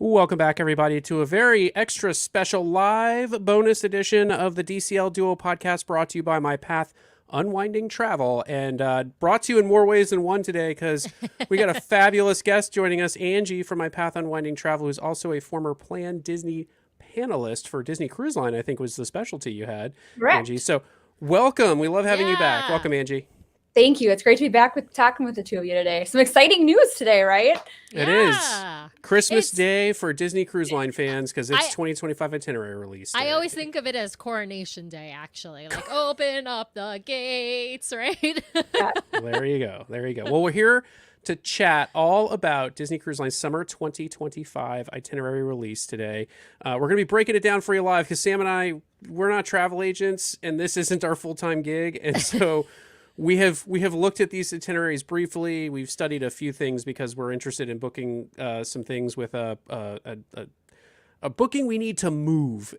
Welcome back, everybody, to a very extra special live bonus edition of the DCL Duo podcast brought to you by My Path Unwinding Travel, and brought to you in more ways than one today because we got a fabulous guest joining us, Angie from My Path Unwinding Travel, who's also a former planned Disney panelist for Disney Cruise Line, I think was the specialty you had, Correct. Angie. So welcome. We love having you back. Welcome, Angie. Thank you. It's great to be back talking with the two of you today. Some exciting news today, right? It is Christmas Day for Disney Cruise Line fans because it's 2025 itinerary release day. I always think of it as Coronation Day, actually. Like, open up the gates, right? Yeah. There you go. There you go. Well, we're here to chat all about Disney Cruise Line Summer 2025 itinerary release today. We're going to be breaking it down for you live because Sam and I, we're not travel agents and this isn't our full-time gig. And so we have looked at these itineraries briefly. We've studied a few things because we're interested in booking some things with a booking we need to move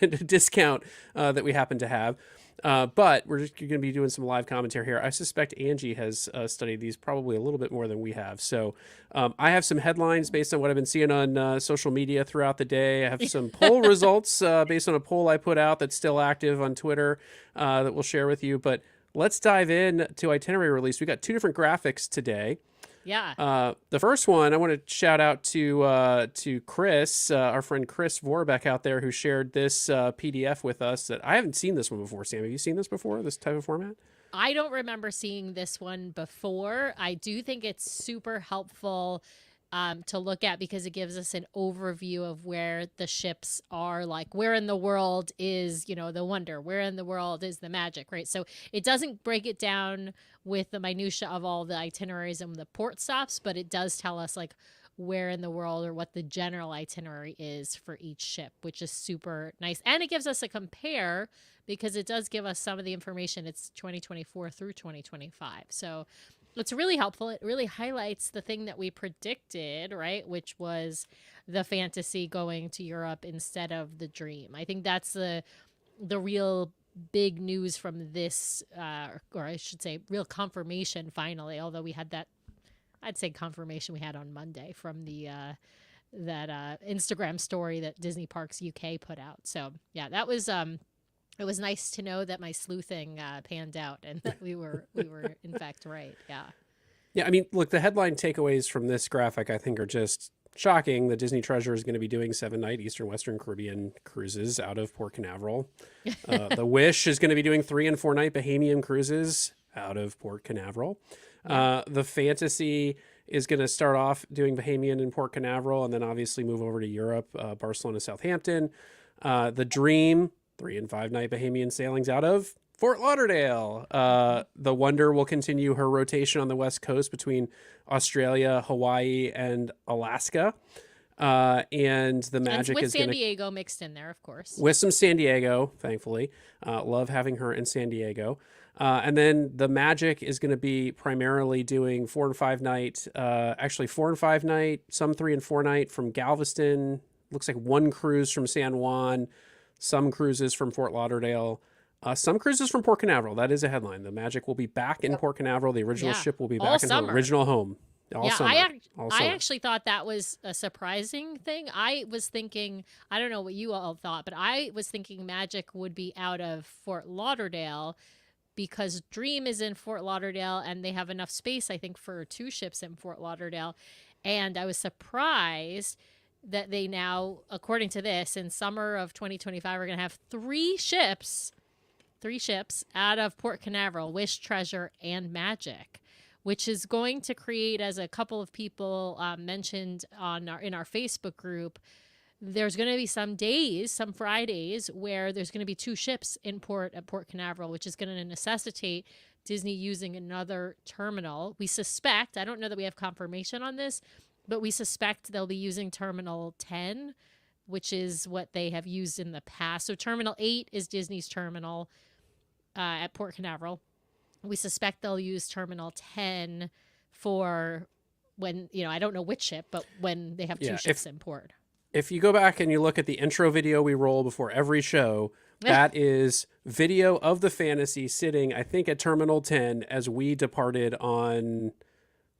and a discount that we happen to have. But we're just going to be doing some live commentary here. I suspect Angie has studied these probably a little bit more than we have. So I have some headlines based on what I've been seeing on social media throughout the day. I have some poll results based on a poll I put out that's still active on Twitter that we'll share with you. But let's dive in to itinerary release. We got two different graphics today. Yeah. The first one, I want to shout out to Chris, our friend Chris Vorbeck out there, who shared this PDF with us. That I haven't seen this one before. Sam, have you seen this before? This type of format? I don't remember seeing this one before. I do think it's super helpful to look at because it gives us an overview of where the ships are, like where in the world is, the wonder, where in the world is the magic, right? So it doesn't break it down with the minutia of all the itineraries and the port stops, but it does tell us like where in the world or what the general itinerary is for each ship, which is super nice. And it gives us a compare because it does give us some of the information. It's 2024 through 2025. So it's really helpful. It really highlights the thing that we predicted, right? Which was the fantasy going to Europe instead of the dream. I think that's the real big news from this, or I should say real confirmation finally, although we had that, I'd say confirmation we had on Monday from the that Instagram story that Disney Parks UK put out. So yeah, that was it was nice to know that my sleuthing panned out and that we were in fact right. Yeah. Yeah. I mean, look, the headline takeaways from this graphic, I think, are just shocking. The Disney Treasure is going to be doing 7-night Eastern Western Caribbean cruises out of Port Canaveral. The Wish is going to be doing 3- and 4-night Bahamian cruises out of Port Canaveral. The Fantasy is going to start off doing Bahamian in Port Canaveral and then obviously move over to Europe, Barcelona, Southampton. The Dream, 3- and 5-night Bahamian sailings out of Fort Lauderdale. The Wonder will continue her rotation on the West Coast between Australia, Hawaii, and Alaska. And the Magic with is San Diego mixed in there, of course. With some San Diego, thankfully. Love having her in San Diego. And then the Magic is going to be primarily doing 4- and 5-night, actually 4- and 5-night, some 3- and 4-night from Galveston. Looks like one cruise from San Juan, some cruises from Fort Lauderdale, some cruises from Port Canaveral. That is a headline. The Magic will be back in Port Canaveral. The original ship will be back in her original home. I actually thought that was a surprising thing. I was thinking, I don't know what you all thought, but I was thinking Magic would be out of Fort Lauderdale because Dream is in Fort Lauderdale and they have enough space, I think, for 2 ships in Fort Lauderdale. And I was surprised that they now, according to this, in summer of 2025, we're going to have 3 ships out of Port Canaveral, Wish, Treasure, and Magic, which is going to create, as a couple of people mentioned in our Facebook group, there's going to be some Fridays where there's going to be 2 ships in port at Port Canaveral, which is going to necessitate Disney using another terminal. We suspect, I don't know that we have confirmation on this, but we suspect they'll be using Terminal 10, which is what they have used in the past. So Terminal 8 is Disney's terminal at Port Canaveral. We suspect they'll use Terminal 10 for when, I don't know which ship, but when they have 2 ships in port. If you go back and you look at the intro video we roll before every show, that is video of the Fantasy sitting, I think, at Terminal 10 as we departed on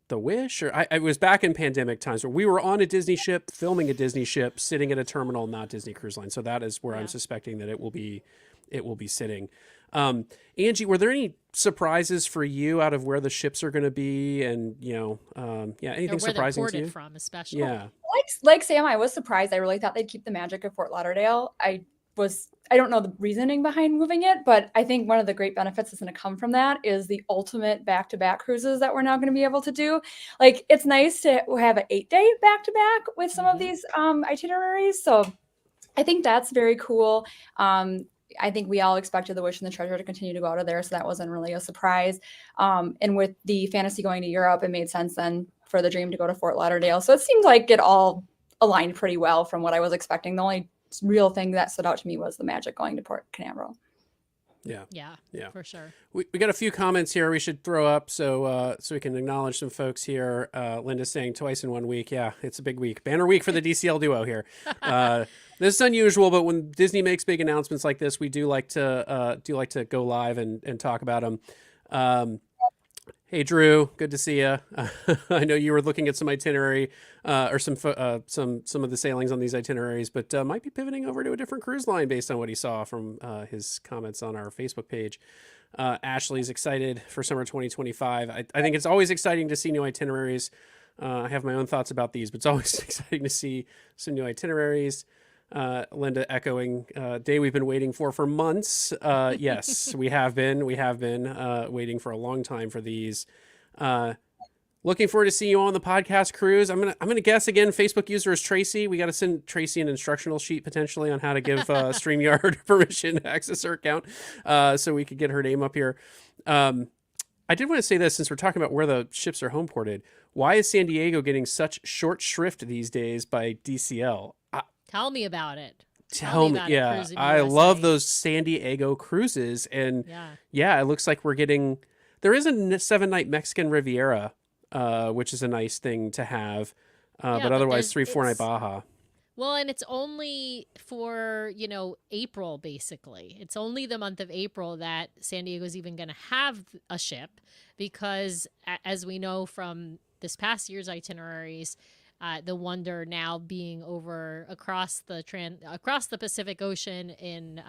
the Wish, or I was back in pandemic times where we were on a Disney ship, filming a Disney ship, sitting at a terminal, not Disney Cruise Line. So that is where I'm suspecting that it will be sitting. Angie, were there any surprises for you out of where the ships are going to be, and anything surprising to you? From, especially. Yeah, like Sam, I was surprised. I really thought they'd keep the magic of Fort Lauderdale. I don't know the reasoning behind moving it, but I think one of the great benefits that's going to come from that is the ultimate back-to-back cruises that we're now going to be able to do. Like, it's nice to have an 8-day back-to-back with some of these itineraries. So I think that's very cool. I think we all expected the Wish and the Treasure to continue to go out of there, so that wasn't really a surprise. And with the Fantasy going to Europe, it made sense then for the Dream to go to Fort Lauderdale. So it seemed like it all aligned pretty well from what I was expecting. The only real thing that stood out to me was the Magic going to Port Canaveral. Yeah, for sure. We got a few comments here we should throw up so we can acknowledge some folks here. Linda's saying twice in 1 week. Yeah, it's a big week. Banner week for the DCL duo here. This is unusual, but when Disney makes big announcements like this, we do like to go live and talk about them. Hey Drew, good to see you. I know you were looking at some itinerary or some of the sailings on these itineraries, but might be pivoting over to a different cruise line based on what he saw from his comments on our Facebook page. Ashley's excited for summer 2025. I think it's always exciting to see new itineraries. I have my own thoughts about these, but it's always exciting to see some new itineraries. Linda echoing, day we've been waiting for months. Yes, we have been waiting for a long time for these. Looking forward to seeing you all on the podcast cruise. I'm gonna guess again. Facebook user is Tracy. We got to send Tracy an instructional sheet potentially on how to give StreamYard permission to access her account, so we could get her name up here. I did want to say this, since we're talking about where the ships are home ported. Why is San Diego getting such short shrift these days by DCL? Tell me about it. Tell me, yeah. I love those San Diego cruises, and it looks like we're getting. There is a 7-night Mexican Riviera, which is a nice thing to have, but otherwise 3-4 night Baja. Well, and it's only for April basically. It's only the month of April that San Diego's even going to have a ship, because as we know from this past year's itineraries. The Wonder now being over across the Pacific Ocean in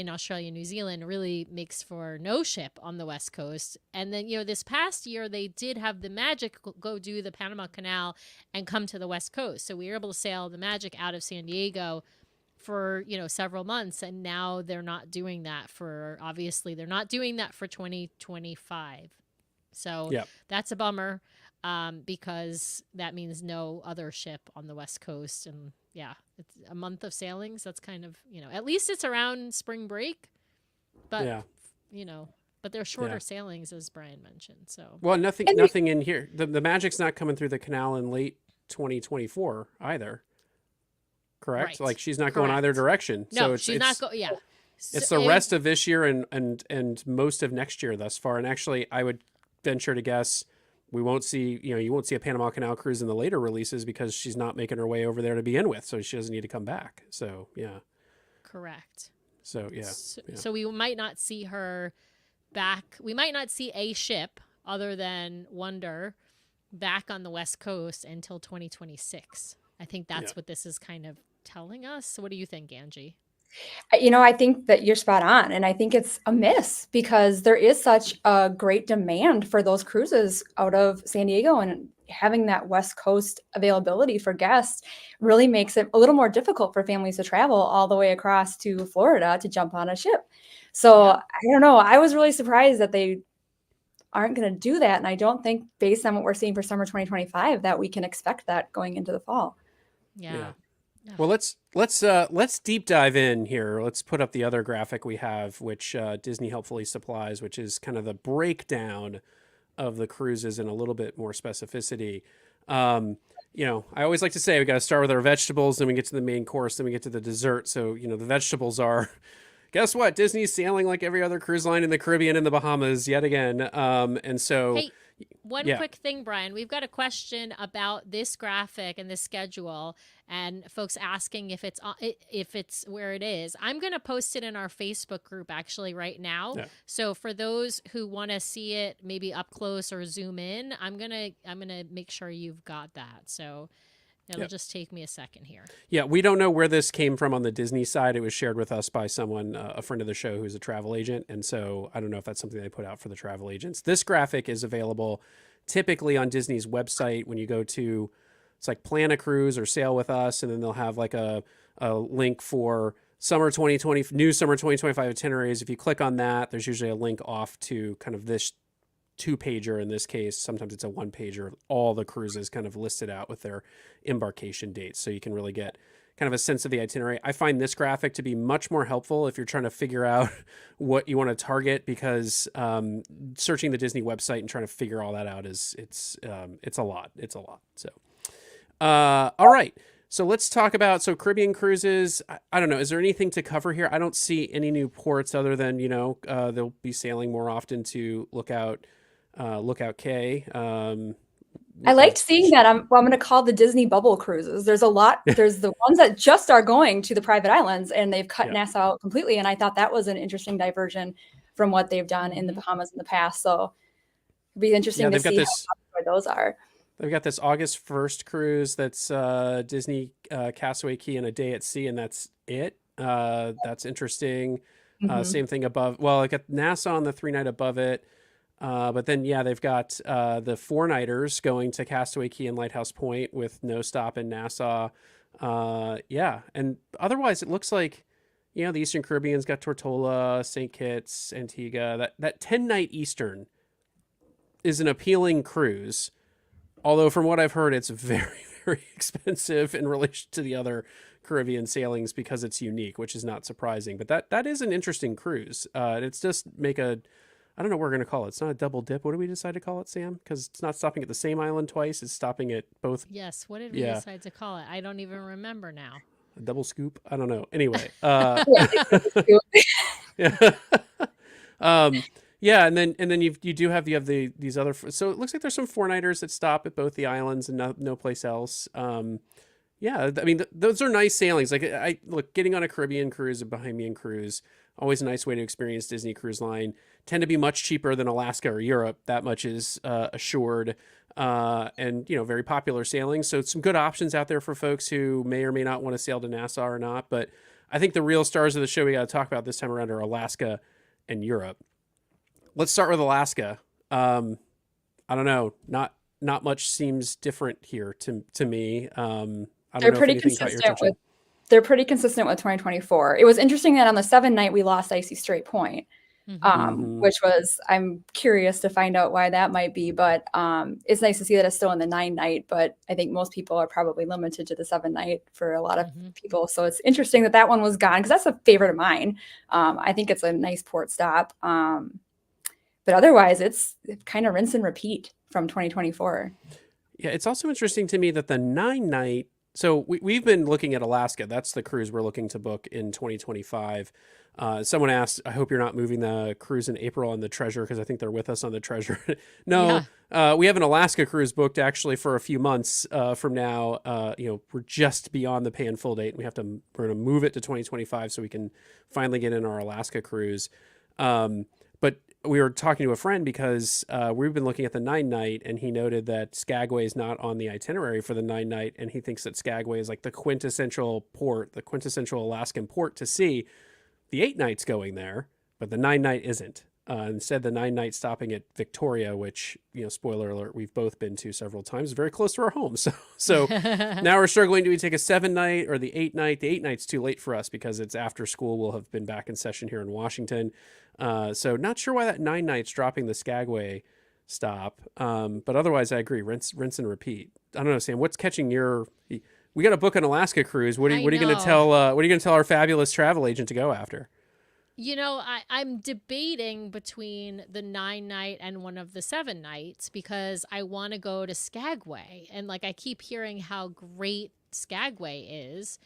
Australia, New Zealand, really makes for no ship on the West Coast. And then, this past year they did have the Magic go do the Panama Canal and come to the West Coast. So we were able to sail the Magic out of San Diego for, several months. And now they're not doing that they're not doing that for 2025. So that's a bummer. Because that means no other ship on the West Coast. And it's a month of sailings. That's kind of, at least it's around spring break, but, but they're shorter sailings, as Brian mentioned. So, well, nothing in here. The Magic's not coming through the canal in late 2024 either. Correct. Right. Like, she's not going either direction. No, so she's not going. Yeah. It's the rest of this year and most of next year thus far. And actually, I would venture to guess we won't see, you won't see a Panama Canal cruise in the later releases because she's not making her way over there to begin with. So she doesn't need to come back. So, yeah. Correct. So, yeah. So we might not see her back. We might not see a ship other than Wonder back on the West Coast until 2026. I think that's what this is kind of telling us. What do you think, Angie? I think that you're spot on. And I think it's a miss because there is such a great demand for those cruises out of San Diego, and having that West Coast availability for guests really makes it a little more difficult for families to travel all the way across to Florida to jump on a ship. So I don't know. I was really surprised that they aren't going to do that. And I don't think, based on what we're seeing for summer 2025, that we can expect that going into the fall. Yeah. Well, let's deep dive in here. Let's put up the other graphic we have, which Disney helpfully supplies, which is kind of the breakdown of the cruises in a little bit more specificity. I always like to say we got to start with our vegetables, then we get to the main course, then we get to the dessert. So, the vegetables are, guess what? Disney's sailing like every other cruise line in the Caribbean and the Bahamas yet again. And so, hey, One Yeah. quick thing, Brian. We've got a question about this graphic and this schedule, and folks asking if it's where it is. I'm going to post it in our Facebook group actually right now. Yeah. So for those who want to see it, maybe up close or zoom in, I'm gonna make sure you've got that. So it'll just take me a second here. Yeah, we don't know where this came from on the Disney side. It was shared with us by someone, a friend of the show who's a travel agent. And so I don't know if that's something they put out for the travel agents. This graphic is available typically on Disney's website when you go to, it's like plan a cruise or sail with us. And then they'll have like a link for summer 2020, new summer 2025 itineraries. If you click on that, there's usually a link off to kind of this 2-pager in this case. Sometimes it's a 1-pager, all the cruises kind of listed out with their embarkation dates. So you can really get kind of a sense of the itinerary. I find this graphic to be much more helpful if you're trying to figure out what you want to target, because searching the Disney website and trying to figure all that out it's a lot. It's a lot. So, all right. So let's talk about, Caribbean cruises. I don't know. Is there anything to cover here? I don't see any new ports other than, they'll be sailing more often to Lookout Cay. I liked seeing that. I'm going to call the Disney bubble cruises. There's a lot. There's the ones that just are going to the private islands, and they've cut Nassau out completely. And I thought that was an interesting diversion from what they've done in the Bahamas in the past. So it'd be interesting to see how popular those are. They've got this August 1st cruise that's Disney Castaway Cay and a day at sea, and that's it. That's interesting. Same thing above. Well, I got Nassau on the 3-night above it. But then, they've got the 4-nighters going to Castaway Cay and Lighthouse Point with no stop in Nassau. And otherwise, it looks like, the Eastern Caribbean's got Tortola, St. Kitts, Antigua. That 10-night Eastern is an appealing cruise. Although from what I've heard, it's very, very expensive in relation to the other Caribbean sailings because it's unique, which is not surprising. But that is an interesting cruise. It's just I don't know what we're going to call it. It's not a double dip. What do we decide to call it, Sam? Because it's not stopping at the same island twice. It's stopping at both. Yes. What did we decide to call it? I don't even remember now. A double scoop? I don't know. Anyway. And then you do have these other. So it looks like there's some 4-nighters that stop at both the islands and no place else. I mean, those are nice sailings. Like getting on a Caribbean cruise, a Bahamian cruise, always a nice way to experience Disney Cruise Line. Tend to be much cheaper than Alaska or Europe. That much is assured, and very popular sailings. So some good options out there for folks who may or may not want to sail to Nassau or not. But I think the real stars of the show we got to talk about this time around are Alaska and Europe. Let's start with Alaska. I don't know. Not much seems different here to me. I don't know if anything caught your attention. They're pretty consistent with 2024. It was interesting that on the 7-night we lost Icy Strait Point, which was, I'm curious to find out why that might be, but it's nice to see that it's still in the 9-night, but I think most people are probably limited to the 7-night for a lot of people. So it's interesting that one was gone, because that's a favorite of mine. I think it's a nice port stop. But otherwise it's kind of rinse and repeat from 2024. Yeah. It's also interesting to me that the 9-night, so we've been looking at Alaska. That's the cruise we're looking to book in 2025. Someone asked, I hope you're not moving the cruise in April on the Treasure, because I think they're with us on the Treasure. No, we have an Alaska cruise booked actually for a few months from now. We're just beyond the pay in full date. We're going to move it to 2025 so we can finally get in our Alaska cruise. But we were talking to a friend because we've been looking at the 9-night, and he noted that Skagway is not on the itinerary for the 9-night, and he thinks that Skagway is like the quintessential port, the quintessential Alaskan port to see. The 8-night's going there, but the 9-night isn't. Instead, the 9-night stopping at Victoria, which, spoiler alert, we've both been to several times, very close to our home. So now we're struggling. Do we take a 7-night or the 8-night? The 8-night's too late for us because it's after school. We'll have been back in session here in Washington. So not sure why that 9-night's dropping the Skagway stop. But otherwise, I agree. Rinse and repeat. I don't know, Sam, what's catching your... We got to book an Alaska cruise. What are you going to tell? What are you going to tell our fabulous travel agent to go after? I'm debating between the 9-night and one of the 7 nights, because I want to go to Skagway, and I keep hearing how great Skagway is,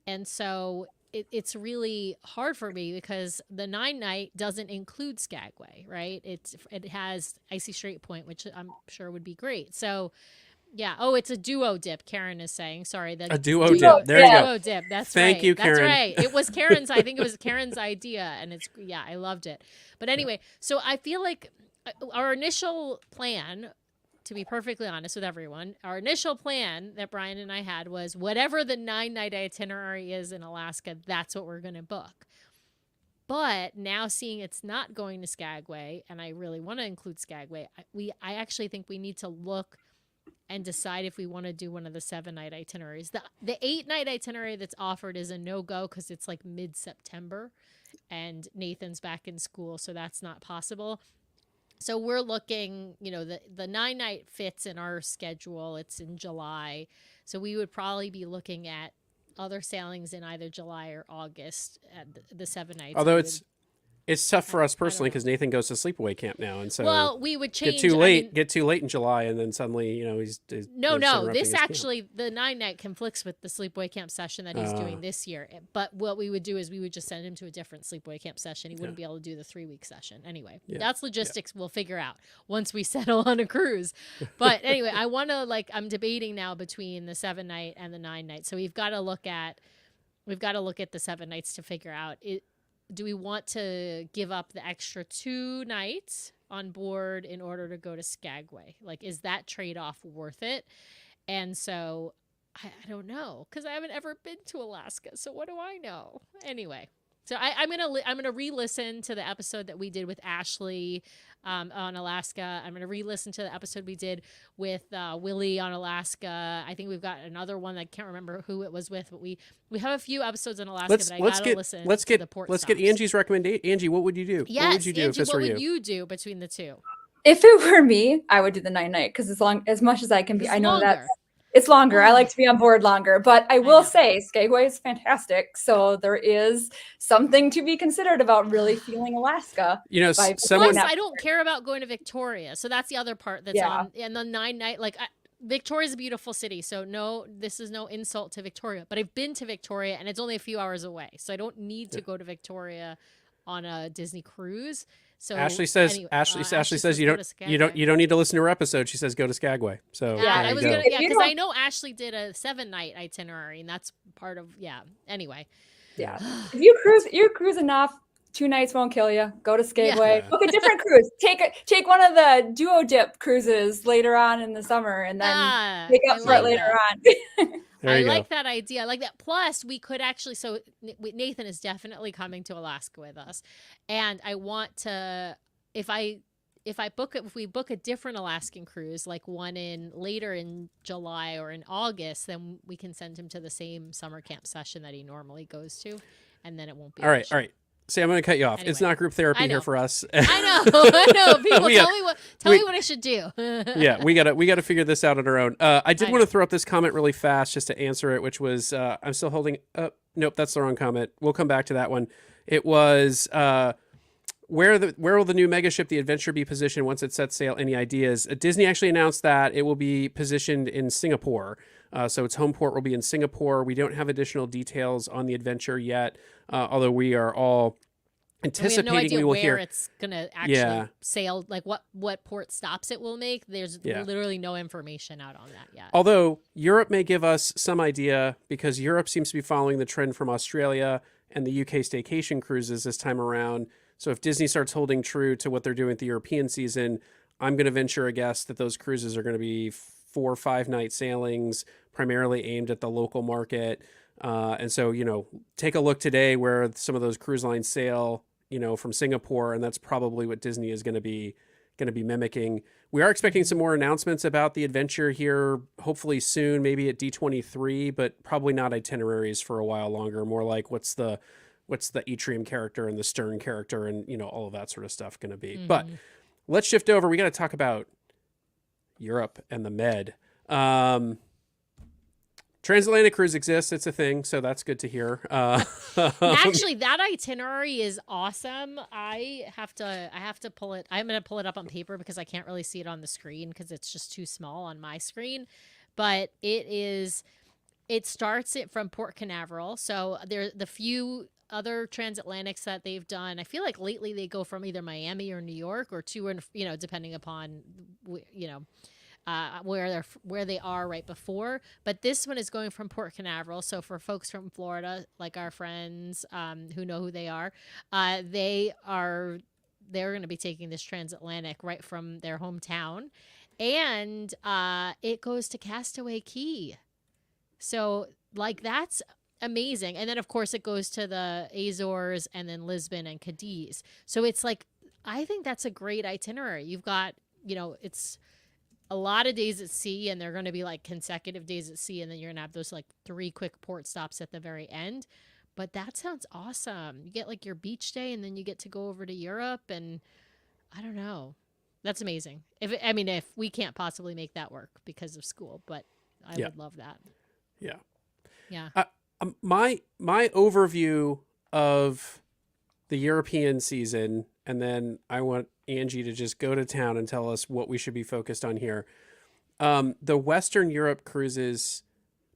and so it's really hard for me because the 9-night doesn't include Skagway, right? It has Icy Strait Point, which I'm sure would be great. So yeah. Oh, it's a duo dip. Karen is saying. Sorry, a duo dip. There you go. Duo dip. That's Thank right. you, Karen. That's right. It was Karen's. I think it was Karen's idea, and I loved it. But anyway, so I feel like our initial plan, to be perfectly honest with everyone, our initial plan that Brian and I had was whatever the 9-night itinerary is in Alaska, that's what we're going to book. But now seeing it's not going to Skagway, and I really want to include Skagway, I actually think we need to look and decide if we want to do one of the 7-night itineraries. The 8-night itinerary that's offered is a no-go because it's like mid-September and Nathan's back in school, so that's not possible. So we're looking, the 9-night fits in our schedule. It's in July. So we would probably be looking at other sailings in either July or August at the 7 nights. Although it's tough for us personally because Nathan goes to sleepaway camp now, and so we would change. Get too late in July, and then suddenly he's no. This actually the 9-night conflicts with the sleepaway camp session that he's doing this year. But what we would do is we would just send him to a different sleepaway camp session. He wouldn't be able to do the 3-week session anyway. Yeah. That's logistics. We'll figure out once we settle on a cruise. But anyway, I want to I'm debating now between the 7-night and the 9-night. So we've got to look at the 7 nights to figure out it. Do we want to give up the extra 2 nights on board in order to go to Skagway? Is that trade-off worth it? And so I don't know because I haven't ever been to Alaska. So what do I know? Anyway, so I'm gonna re-listen to the episode that we did with Ashley on Alaska. I'm gonna re-listen to the episode we did with Willie on Alaska. I think we've got another one. I can't remember who it was with, but we have a few episodes on Alaska. But I gotta listen. Let's get Angie's recommendation. Angie, what would you do? Yes, what would you do Angie, if this were you? What would you do between the two? If it were me, I would do the 9-night because as much as I can be, It's I know longer. It's longer. I like to be on board longer, but I will say Skagway is fantastic. So there is something to be considered about really feeling Alaska. Plus, I don't care about going to Victoria. So that's the other part that's on. And the 9-night, Victoria's a beautiful city. So no, this is no insult to Victoria, but I've been to Victoria and it's only a few hours away. So I don't need to go to Victoria on a Disney cruise. So Ashley says you don't need to listen to her episode. She says go to Skagway. So yeah, because I know Ashley did a 7-night itinerary, and that's part of Anyway, yeah, if you cruise enough, 2 nights won't kill you. Go to Skagway. Yeah. Book a different cruise. Take one of the duo dip cruises later on in the summer, and then make up for it later on. I like that idea. I like that. Plus, we could actually. So Nathan is definitely coming to Alaska with us, and I want to. If we book a different Alaskan cruise, like one later in July or in August, then we can send him to the same summer camp session that he normally goes to, and then it won't be all right. See, I'm going to cut you off. Anyway, it's not group therapy here for us. I know. People, tell me what I should do. Yeah, we gotta figure this out on our own. I did want to throw up this comment really fast just to answer it, which was I'm still holding. Nope, that's the wrong comment. We'll come back to that one. It was where will the new megaship, the Adventure, be positioned once it sets sail? Any ideas? Disney actually announced that it will be positioned in Singapore. So its home port will be in Singapore. We don't have additional details on the Adventure yet, although we are all anticipating we have no idea we will where hear it's going to actually sail, like what port stops it will make. There's literally no information out on that yet. Although Europe may give us some idea because Europe seems to be following the trend from Australia and the UK staycation cruises this time around. So if Disney starts holding true to what they're doing with the European season, I'm going to venture a guess that those cruises are going to be 4 or 5 night sailings, primarily aimed at the local market. And so, take a look today where some of those cruise lines sail, from Singapore, and that's probably what Disney is going to be mimicking. We are expecting some more announcements about the Adventure here, hopefully soon, maybe at D23, but probably not itineraries for a while longer. More like what's the Atrium character and the Stern character and, all of that sort of stuff going to be. Mm-hmm. But let's shift over. We got to talk about Europe and the Med. Transatlantic cruise exists. It's a thing. So that's good to hear. Actually, that itinerary is awesome. I have to pull it. I'm going to pull it up on paper because I can't really see it on the screen because it's just too small on my screen. But it is it starts it from Port Canaveral. So there the few other transatlantics that they've done. I feel like lately they go from either Miami or New York or to, and depending upon, where they are right before. But this one is going from Port Canaveral. So for folks from Florida, like our friends who know who they are, they're going to be taking this transatlantic right from their hometown, and it goes to Castaway Key. So like that's amazing. And then of course it goes to the Azores and then Lisbon and Cadiz. So it's like I think that's a great itinerary. You've got, it's a lot of days at sea, and they're going to be like consecutive days at sea, and then you're going to have those like 3 quick port stops at the very end. But that sounds awesome. You get like your beach day, and then you get to go over to Europe, and I don't know. That's amazing. If we can't possibly make that work because of school, but I Yeah. would love that. Yeah. Yeah. My overview of the European season, and then I want Angie to just go to town and tell us what we should be focused on here. The Western Europe cruises,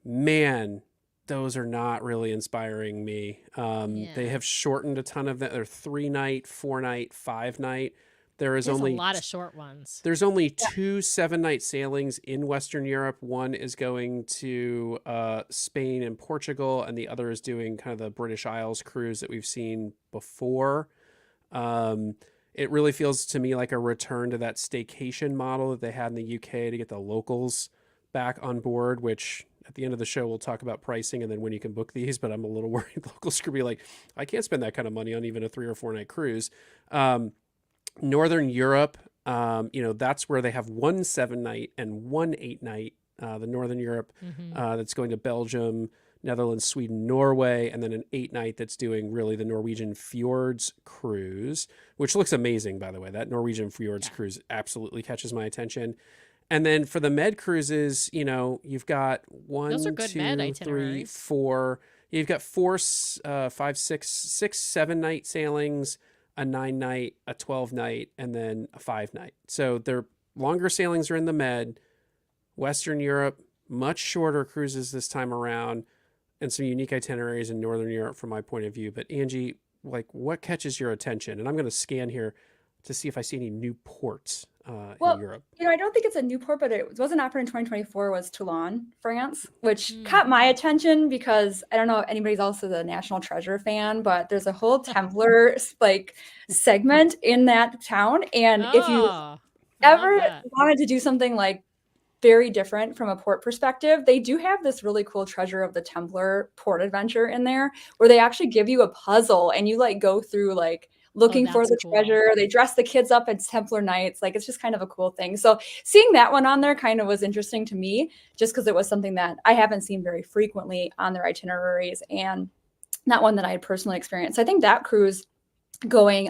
man, those are not really inspiring me. They have shortened a ton of that. They're 3-night, 4-night, 5-night. There's only a lot of short ones. There's only 2 7-night sailings in Western Europe. One is going to Spain and Portugal, and the other is doing kind of the British Isles cruise that we've seen before. It really feels to me like a return to that staycation model that they had in the UK to get the locals back on board, which at the end of the show, we'll talk about pricing and then when you can book these, but I'm a little worried locals could be like, I can't spend that kind of money on even a 3 or 4 night cruise. Northern Europe, that's where they have 1 7-night and 1 8-night. The Northern Europe, that's going to Belgium, Netherlands, Sweden, Norway, and then an 8-night that's doing really the Norwegian Fjords cruise, which looks amazing, by the way. That Norwegian Fjords cruise absolutely catches my attention. And then for the med cruises, you've got 1, 2, 3, 4. You've got 4, 5, 6, 7-night sailings, a 9-night, a 12-night, and then a 5-night. So their longer sailings are in the med. Western Europe, much shorter cruises this time around, and some unique itineraries in Northern Europe from my point of view. But Angie, what catches your attention? And I'm going to scan here to see if I see any new ports in Europe. I don't think it's a new port, but it wasn't offered in 2024, was Toulon, France, which caught my attention because I don't know if anybody's also the National Treasure fan, but there's a whole Templar segment in that town. And if you ever wanted to do something like very different from a port perspective, they do have this really cool Treasure of the Templar port adventure in there where they actually give you a puzzle and you go through looking for the treasure. They dress the kids up as Templar knights. It's just kind of a cool thing. So seeing that one on there kind of was interesting to me, just because it was something that I haven't seen very frequently on their itineraries and not one that I had personally experienced. I think that cruise going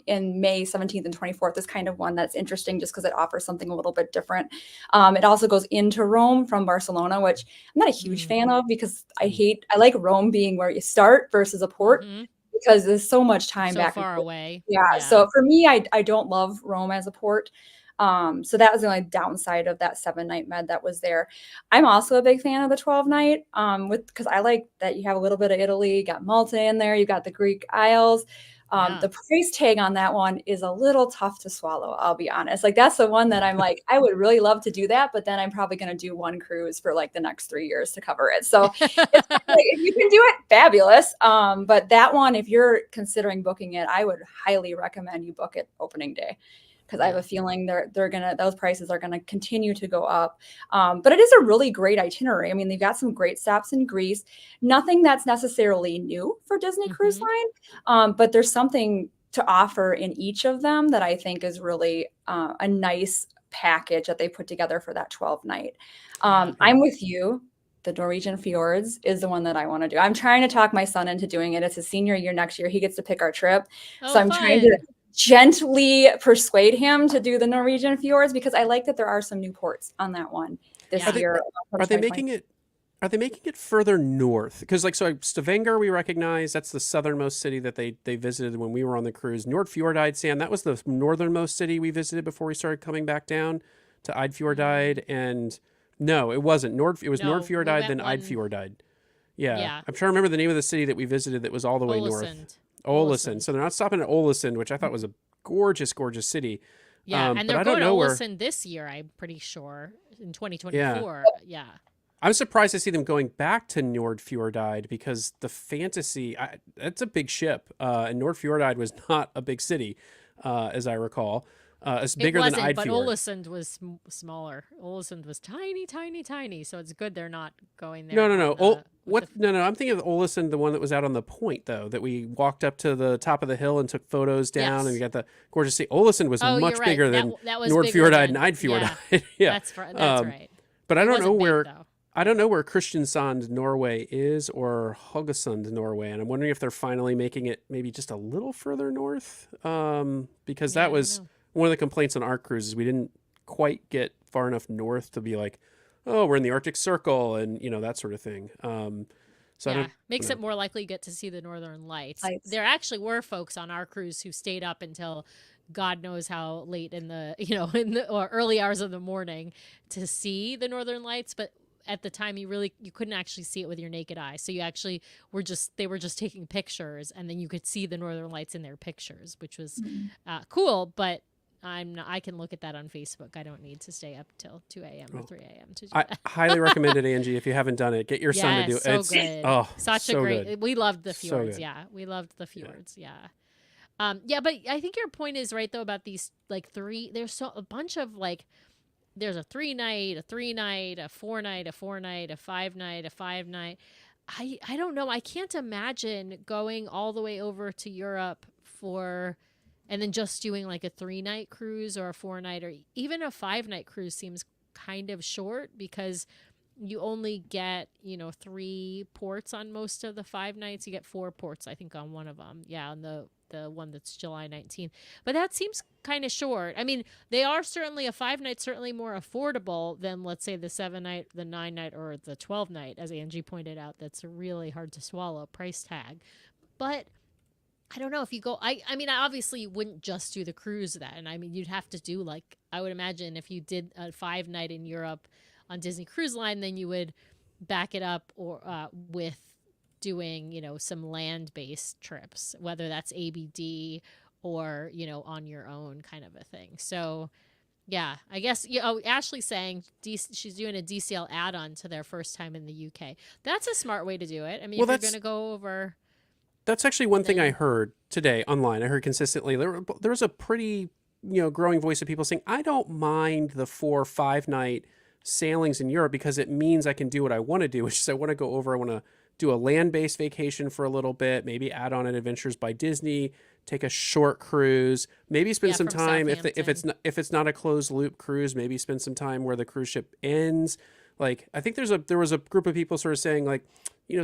in May 17th and 24th is kind of one that's interesting just because it offers something a little bit different. It also goes into Rome from Barcelona, which I'm not a huge fan of because I like Rome being where you start versus a port. Because there's so much time back far away. Yeah. So for me, I don't love Rome as a port. So that was the only downside of that 7-night med that was there. I'm also a big fan of the 12-night because I like that you have a little bit of Italy, you got Malta in there, you got the Greek Isles. The price tag on that one is a little tough to swallow, I'll be honest. That's the one that I'm like, I would really love to do that, but then I'm probably going to do one cruise for the next 3 years to cover it. So it's if you can do it, fabulous. But that one, if you're considering booking it, I would highly recommend you book it opening day. Because I have a feeling those prices are gonna continue to go up. But it is a really great itinerary. I mean, they've got some great stops in Greece. Nothing that's necessarily new for Disney Cruise Line, but there's something to offer in each of them that I think is really a nice package that they put together for that 12-night. I'm with you. The Norwegian Fjords is the one that I want to do. I'm trying to talk my son into doing it. It's his senior year next year. He gets to pick our trip. So I'm trying to gently persuade him to do the Norwegian Fjords because I like that there are some new ports on that one this year. Are they making it further north? Because Stavanger, we recognize that's the southernmost city that they visited when we were on the cruise. Nordfjordeid, Sam, that was the northernmost city we visited before we started coming back down to Eidfjordeid, and No, it wasn't. It was No, we Nordfjordeid, went then one. Eidfjordeid. Yeah. Yeah. I'm trying to remember the name of the city that we visited that was all the way north. Ålesund. Ålesund. So they're not stopping at Ålesund, which I thought was a gorgeous, gorgeous city. Yeah, and but they're I don't going to know where. Ålesund this year, I'm pretty sure, in Yeah. 2024. Yeah. I'm surprised to see them going back to Nordfjordeid because the Fantasy, that's a big ship. And Nordfjordeid was not a big city, as I recall. It's bigger than It wasn't, but Eidfjord. Ålesund was smaller. Ålesund was tiny, tiny, tiny. So it's good they're not going there. No, no, no. on the- with the- No, no. I'm thinking of Ålesund, the one that was out on the point, though, that we walked up to the top of the hill and took photos down, Yes. and you got the gorgeous sea. Ålesund was Oh, much you're right. bigger than that was bigger Nordfjordeid than- and Eidfjordeid. Yeah, Yeah, that's right. But I It don't wasn't know big, where. though. I don't know where Kristiansand, Norway is or Haugesund, Norway. And I'm wondering if they're finally making it maybe just a little further north. Because Yeah, I that don't was know. one of the complaints on our cruises. We didn't quite get far enough north to be like, oh, we're in the Arctic Circle and, that sort of thing. So I Yeah, don't makes know. it more likely you get to see the northern lights. Lights. There actually were folks on our cruise who stayed up until God knows how late in the or early hours of the morning to see the northern lights, but at the time you couldn't actually see it with your naked eye. So you actually they were just taking pictures, and then you could see the northern lights in their pictures, which was cool, but I can look at that on Facebook. I don't need to stay up till 2 a.m. or 3 a.m. to do I that. highly recommend it, Angie. If you haven't done it, get your son to do it. So It's good. oh, Such so a great. good. We loved the So fjords. good. Yeah, we loved the fjords. Yeah. Yeah, but I think your point is right though about these like three. There's a bunch of like. There's a 3-night, a 3-night, a 4-night, a 4-night, a 5-night, a 5-night. I don't know. I can't imagine going all the way over to Europe and then just doing like a 3-night cruise or a 4-night or even a 5-night cruise seems kind of short because you only get 3 ports on most of the 5 nights. You get 4 ports, I think, on one of them. Yeah, on the one that's July 19th. But that seems kind of short. I mean, they are certainly a 5-night, certainly more affordable than, let's say, the 7-night, the 9-night, or the 12-night, as Angie pointed out. That's a really hard to swallow price tag. But I don't know if you go. I mean, obviously, you wouldn't just do the cruise then. I mean, you'd have to do I would imagine if you did a 5-night in Europe on Disney Cruise Line, then you would back it up with doing some land-based trips, whether that's ABD or on your own kind of a thing. So yeah, I guess Ashley's saying she's doing a DCL add-on to their first time in the UK. That's a smart way to do it. I mean, Well, if you're going to go over, That's actually one thing I then heard today online. I heard consistently there was a pretty growing voice of people saying I don't mind the 4 or 5-night sailings in Europe because it means I can do what I want to do, which is I want to go over. I want to do a land-based vacation for a little bit, maybe add on an Adventures by Disney, take a short cruise, maybe spend some from time if Southampton. if it's not a closed loop cruise, maybe spend some time where the cruise ship ends. Like I think there was a group of people sort of saying like,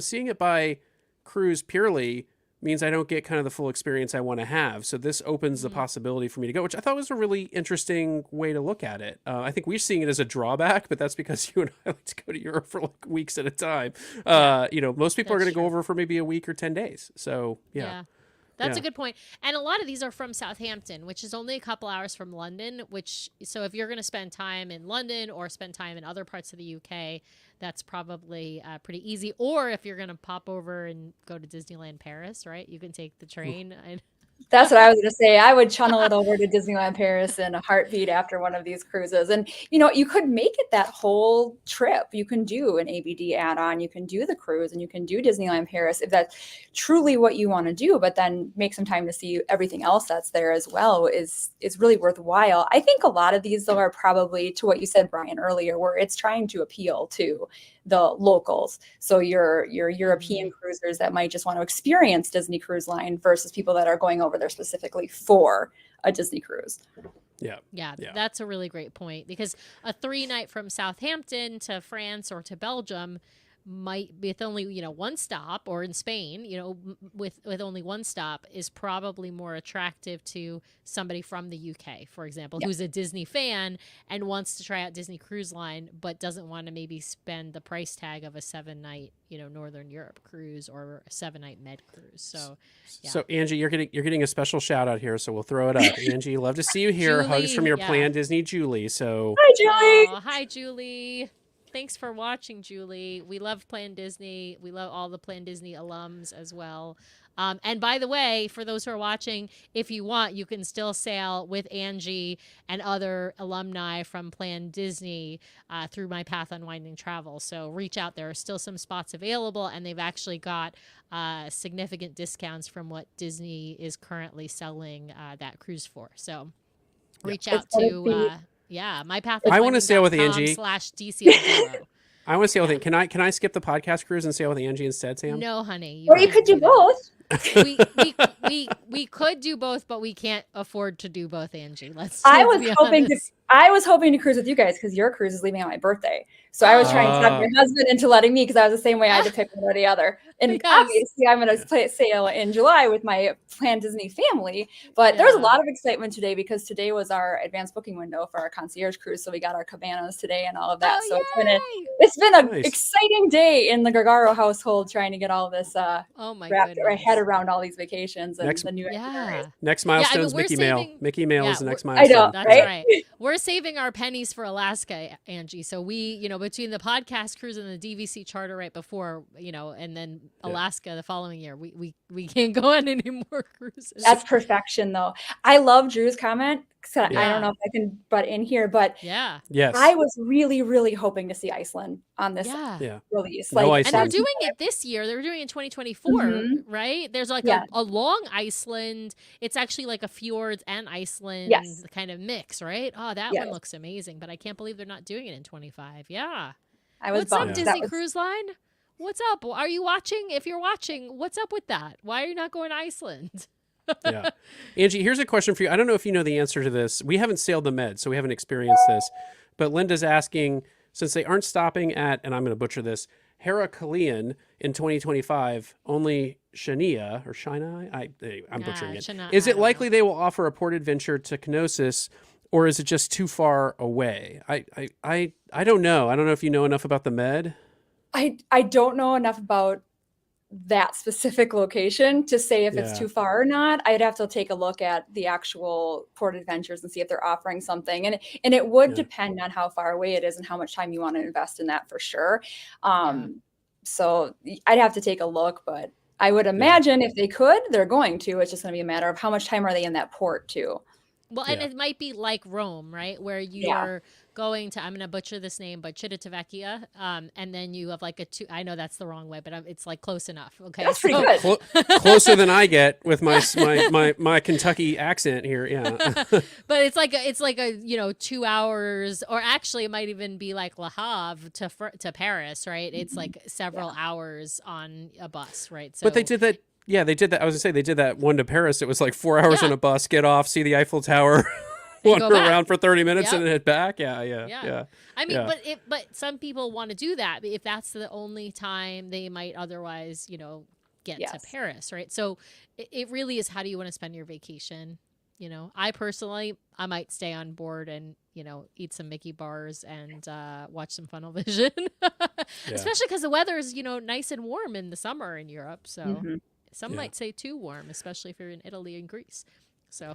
seeing it by cruise purely means I don't get kind of the full experience I want to have. So this opens the possibility for me to go, which I thought was a really interesting way to look at it. I think we're seeing it as a drawback, but that's because you and I like to go to Europe for like weeks at a time. Most people are going That's to go true. over for maybe a week or 10 days. So yeah. That's Yeah. a good point. And a lot of these are from Southampton, which is only a couple hours from London, so if you're going to spend time in London or spend time in other parts of the UK, that's probably pretty easy. Or if you're going to pop over and go to Disneyland Paris, right? You can take the train. That's what I was going to say. I would channel it over to Disneyland Paris in a heartbeat after one of these cruises. And, you could make it that whole trip. You can do an ABD add-on, you can do the cruise, and you can do Disneyland Paris if that's truly what you want to do, but then make some time to see everything else that's there as well is really worthwhile. I think a lot of these, though, are probably to what you said, Brian, earlier, where it's trying to appeal to the locals. So your European cruisers that might just want to experience Disney Cruise Line versus people that are going over there specifically for a Disney cruise. Yeah. Yeah, that's a really great point because a 3-night from Southampton to France or to Belgium might be with only one stop, or in Spain with only one stop is probably more attractive to somebody from the UK, for example, who's a Disney fan and wants to try out Disney Cruise Line but doesn't want to maybe spend the price tag of a 7-night Northern Europe cruise or a 7-night Med cruise. So yeah. So Angie, you're getting a special shout out here, so we'll throw it up. Angie, love to see you here. Hugs Julie, from your yeah. Plan Disney Julie. So Hi, Julie. Hi, Julie. Thanks for watching, Julie. We love Plan Disney. We love all the Plan Disney alums as well. And by the way, for those who are watching, if you want, you can still sail with Angie and other alumni from Plan Disney through My Path Unwinding Travel. So reach out. There are still some spots available, and they've actually got significant discounts from what Disney is currently selling that cruise for. So reach out to I want to sail with Angie. mypathunwinding.com/DCL0. I want to sail with Angie. Can I skip the podcast cruise and sail with Angie instead, Sam? No, honey. Or you could do both. We could do both, but we can't afford to do both, Angie. I was hoping to cruise with you guys because your cruise is leaving on my birthday. So I was trying to talk my husband into letting me because I was the same way. I had to pick one or the other. And obviously, I'm going to sail in July with my Plan Disney family. But there was a lot of excitement today because today was our advanced booking window for our concierge cruise. So we got our cabanas today and all of that. So it's been an exciting day in the Gargaro household trying to get all this wrapped our head around all these vacations and the new itineraries. Next milestone is Mickey Mail. Mickey Mail is the next milestone. I know, that's right. We're saving our pennies for Alaska, Angie. So we, between the podcast cruise and the DVC charter right before, and then Alaska the following year, we can't go on any more cruises. That's perfection, though. I love Drew's comment. I don't know if I can butt in here, but I was really, really hoping to see Iceland on this release. And they're doing it this year. They're doing it in 2024, right? There's like a long Iceland. It's actually like a fjords and Iceland kind of mix, right? Oh, that one looks amazing, but I can't believe they're not doing it in 25. Yeah. What's up, Disney Cruise Line? What's up? Are you watching? If you're watching, what's up with that? Why are you not going to Iceland? Angie, here's a question for you. I don't know if you know the answer to this. We haven't sailed the Med, so we haven't experienced this. But Linda's asking, since they aren't stopping at, and I'm going to butcher this, Heraclean in 2025, only Shania or Sinai, I'm butchering it. Is it likely they will offer a port adventure to Knossos, or is it just too far away? I don't know. I don't know if you know enough about the Med. I don't know enough about that specific location to say if it's too far or not. I'd have to take a look at the actual port adventures and see if they're offering something. And it would depend on how far away it is and how much time you want to invest in that for sure. So I'd have to take a look, but I would imagine if they could, they're going to. It's just going to be a matter of how much time are they in that port too. Well, and it might be like Rome, right? Where you are going to, I'm going to butcher this name, but Civitavecchia. And then you have like I know that's the wrong way, but it's like close enough. Okay. That's pretty good. Closer than I get with my Kentucky accent here. Yeah. But it's like a 2 hours, or actually it might even be like Le Havre to Paris, right? It's like several hours on a bus, right? So, but they did that. Yeah, they did that. I was going to say, they did that one to Paris. It was like 4 hours on a bus, get off, see the Eiffel Tower, wander around for 30 minutes and then head back. Yeah. I mean, but some people want to do that if that's the only time they might otherwise, get to Paris, right? So it really is, how do you want to spend your vacation? I personally, I might stay on board and, eat some Mickey bars and watch some Funnel Vision, especially because the weather is, nice and warm in the summer in Europe. So some might say too warm, especially if you're in Italy and Greece. So,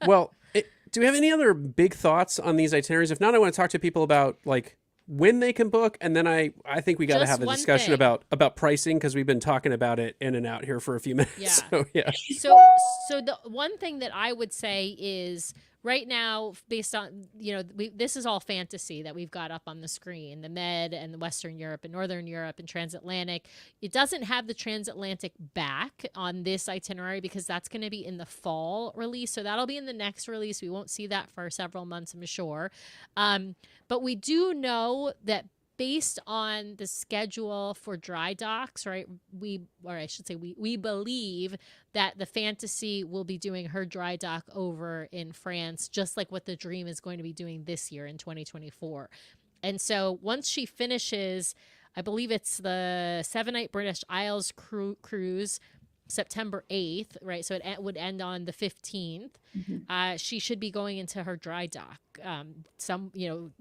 well, do we have any other big thoughts on these itineraries? If not, I want to talk to people about like when they can book, and then I think we got to have a discussion about pricing, because we've been talking about it in and out here for a few minutes. So the one thing that I would say is, right now, based on, this is all fantasy that we've got up on the screen, the Med and the Western Europe and Northern Europe and transatlantic. It doesn't have the transatlantic back on this itinerary because that's going to be in the fall release. So that'll be in the next release. We won't see that for several months, I'm sure. But we do know that based on the schedule for dry docks, right? We believe that the Fantasy will be doing her dry dock over in France, just like what the Dream is going to be doing this year in 2024. And so once she finishes, I believe it's the 7-night British Isles cruise, September 8th, right? So it would end on the 15th. She should be going into her dry dock,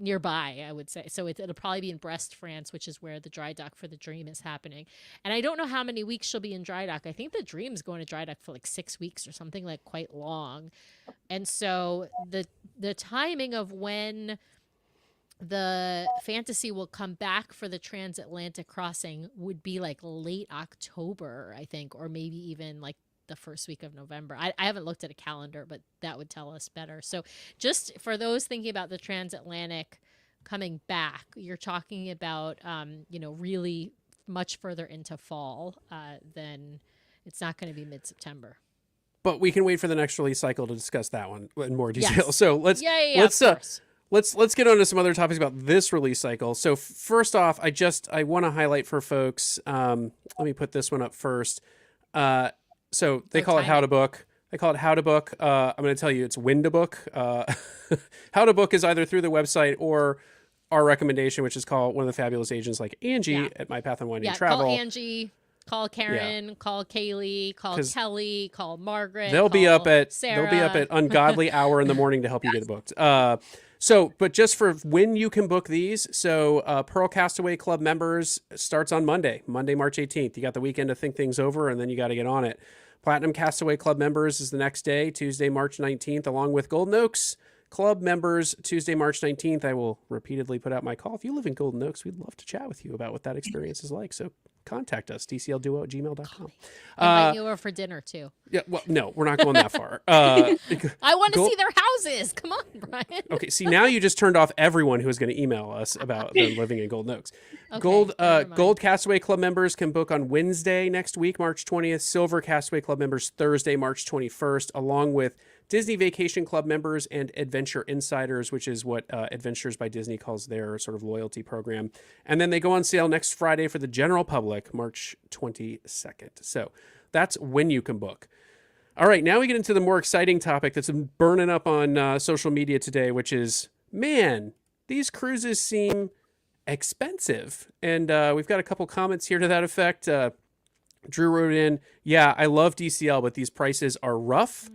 nearby, I would say. So it'll probably be in Brest, France, which is where the dry dock for the Dream is happening. And I don't know how many weeks she'll be in dry dock. I think the Dream's going to dry dock for like 6 weeks or something, like quite long. And so the timing of when the fantasy will come back for the transatlantic crossing would be like late October, I think, or maybe even like the first week of November. I haven't looked at a calendar, but that would tell us better. So just for those thinking about the transatlantic coming back, you're talking about, really much further into fall than it's not going to be mid-September. But we can wait for the next release cycle to discuss that one in more detail. Yes. So let's of course. let's get on to some other topics about this release cycle. So first off, I want to highlight for folks. Let me put this one up first. So they call it How to Book. They call it How to Book. I'm going to tell you it's When to Book. How to Book is either through the website or our recommendation, which is called one of the fabulous agents like Angie at My Path and Winding Travel. Call Angie. Call Karen, call Kaylee, call Kelly, call Margaret. They'll be up at Sarah. ungodly hour in the morning to help you get booked. But just for when you can book these, so Pearl Castaway Club members starts on Monday, March 18th. You got the weekend to think things over, and then you got to get on it. Platinum Castaway Club members is the next day, Tuesday, March 19th, along with Golden Oaks Club members, Tuesday, March 19th. I will repeatedly put out my call. If you live in Golden Oaks, we'd love to chat with you about what that experience is like. So contact us, dclduo@gmail.com. Invite you over for dinner, too. Yeah, well, no, we're not going that far. I want to see their houses. Come on, Brian. Okay, see, now you just turned off everyone who was going to email us about them living in Golden Oaks. Okay, Gold Castaway Club members can book on Wednesday next week, March 20th. Silver Castaway Club members Thursday, March 21st, along with Disney Vacation Club members and Adventure Insiders, which is what Adventures by Disney calls their sort of loyalty program. And then they go on sale next Friday for the general public, March 22nd. So that's when you can book. All right, now we get into the more exciting topic that's been burning up on social media today, which is, man, these cruises seem expensive. And we've got a couple comments here to that effect. Drew wrote in, yeah, I love DCL, but these prices are rough.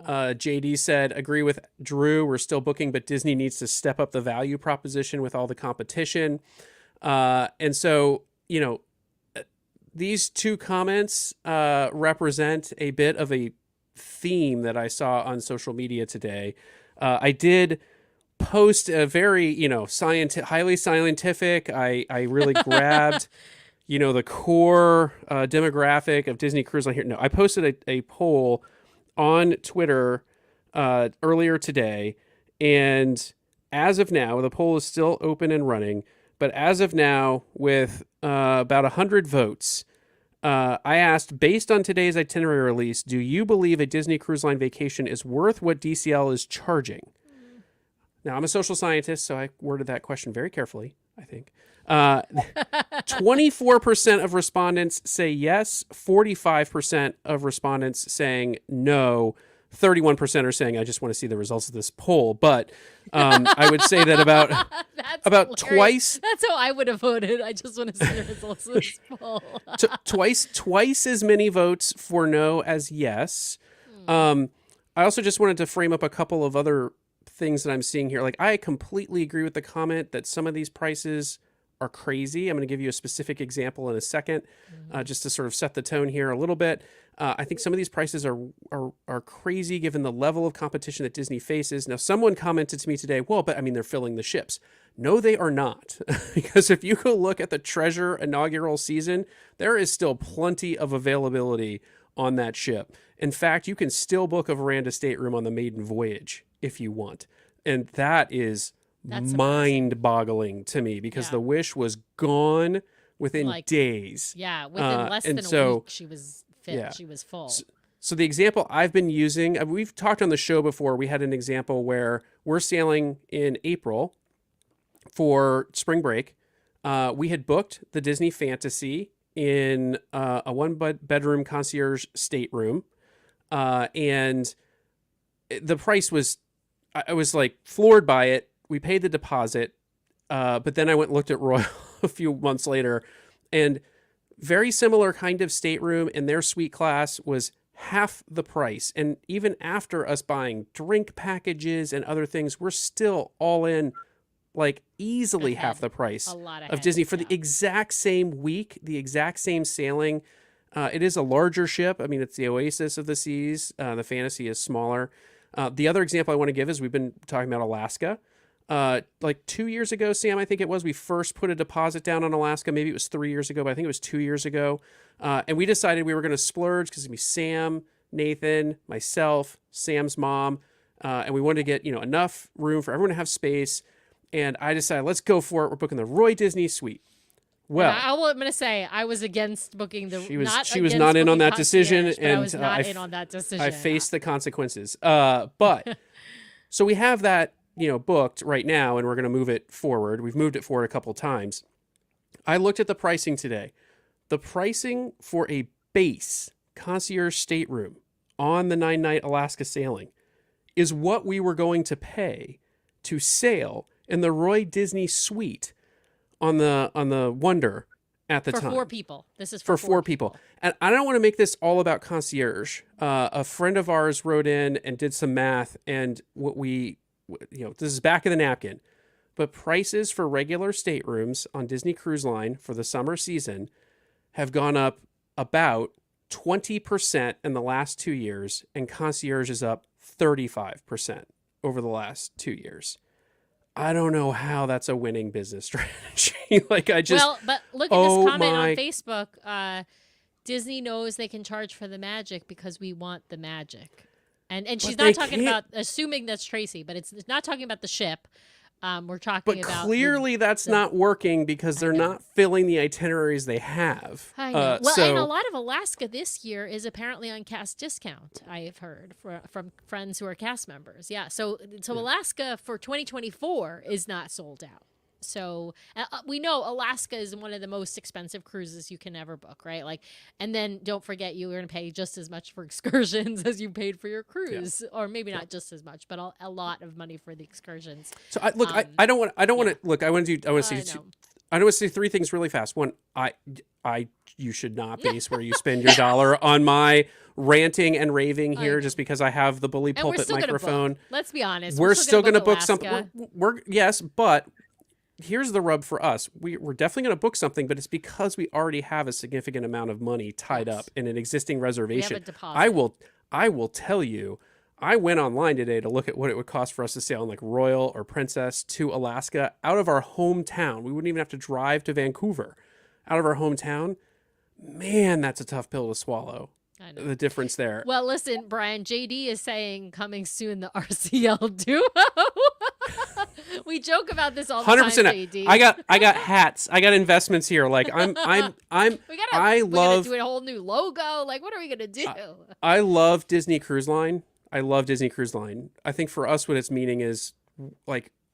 JD said, agree with Drew. We're still booking, but Disney needs to step up the value proposition with all the competition. And so, these two comments represent a bit of a theme that I saw on social media today. I did post a very, highly scientific. I really grabbed, the core demographic of Disney Cruise Line here. No, I posted a poll on Twitter earlier today, and as of now, the poll is still open and running, but as of now, with about 100 votes, I asked, based on today's itinerary release, do you believe a Disney Cruise Line vacation is worth what DCL is charging? Now, I'm a social scientist, so I worded that question very carefully, I think. 24% of respondents say yes, 45% of respondents saying no, 31% are saying I just want to see the results of this poll. But I would say that about twice. That's how I would have voted. I just want to see the results of this poll. twice as many votes for no as yes. I also just wanted to frame up a couple of other things that I'm seeing here. Like, I completely agree with the comment that some of these prices are crazy. I'm going to give you a specific example in a second, just to sort of set the tone here a little bit. I think some of these prices are crazy given the level of competition that Disney faces. Now, someone commented to me today, well, but I mean, they're filling the ships. No, they are not. Because if you go look at the Treasure inaugural season, there is still plenty of availability on that ship. In fact, you can still book a veranda stateroom on the maiden voyage if you want. And that's mind-boggling to me, because the Wish was gone within days. Yeah, within less than a week, she was fit. Yeah. She was full. So the example I've been using, we've talked on the show before. We had an example where we're sailing in April for spring break. We had booked the Disney Fantasy in a one-bedroom concierge stateroom, and the price was, I was like floored by it. We paid the deposit, but then I went and looked at Royal a few months later, and very similar kind of stateroom in their suite class was half the price. And even after us buying drink packages and other things, we're still all in like easily half the price of Disney for the exact same week, the exact same sailing. It is a larger ship. I mean, it's the Oasis of the Seas. The Fantasy is smaller. The other example I want to give is we've been talking about Alaska. like 2 years ago, Sam, I think it was, we first put a deposit down on Alaska. Maybe it was 3 years ago, but I think it was 2 years ago. And we decided we were going to splurge because it'd be Sam, Nathan, myself, Sam's mom. And we wanted to get, enough room for everyone to have space. And I decided, let's go for it. We're booking the Roy Disney Suite. Well, I'm going to say I was against booking the. She was not in on that decision, and I was not in on that decision. I faced the consequences. But so we have that, booked right now, and we're going to move it forward. We've moved it forward a couple times. I looked at the pricing today. The pricing for a base concierge stateroom on the 9-night Alaska sailing is what we were going to pay to sail in the Roy Disney Suite on the Wonder at the time. For 4 people. This is for 4 people. And I don't want to make this all about concierge. A friend of ours wrote in and did some math, and this is back of the napkin, but prices for regular staterooms on Disney Cruise Line for the summer season have gone up about 20% in the last 2 years, and concierge is up 35% over the last 2 years. I don't know how that's a winning business strategy. But look at this comment on Facebook. Disney knows they can charge for the magic because we want the magic. And she's not talking about, assuming that's Tracy, but it's not talking about the ship. We're talking about. But clearly that's not working because they're not filling the itineraries they have. I know. And a lot of Alaska this year is apparently on cast discount, I have heard from friends who are cast members. Yeah. So Alaska for 2024 is not sold out. So we know Alaska is one of the most expensive cruises you can ever book, right? And then don't forget you're going to pay just as much for excursions as you paid for your cruise, or maybe not just as much, but a lot of money for the excursions. So I don't want to look. I want to say 3 things really fast. One, you should not base where you spend your dollar on my ranting and raving here just because I have the bully pulpit microphone. Let's be honest. We're still going to book something. Yes, but here's the rub for us. We're definitely going to book something, but it's because we already have a significant amount of money tied up in an existing reservation. We have a deposit. I will tell you, I went online today to look at what it would cost for us to sail on Royal or Princess to Alaska out of our hometown. We wouldn't even have to drive to Vancouver. Out of our hometown. Man, that's a tough pill to swallow. I know. The difference there. Well, listen, Brian, JD is saying coming soon the RCL duo. We joke about this all the 100%. Time, JD. I got hats. I got investments here. We gotta do a whole new logo. What are we gonna do? I love Disney Cruise Line. I think for us, what it's meaning is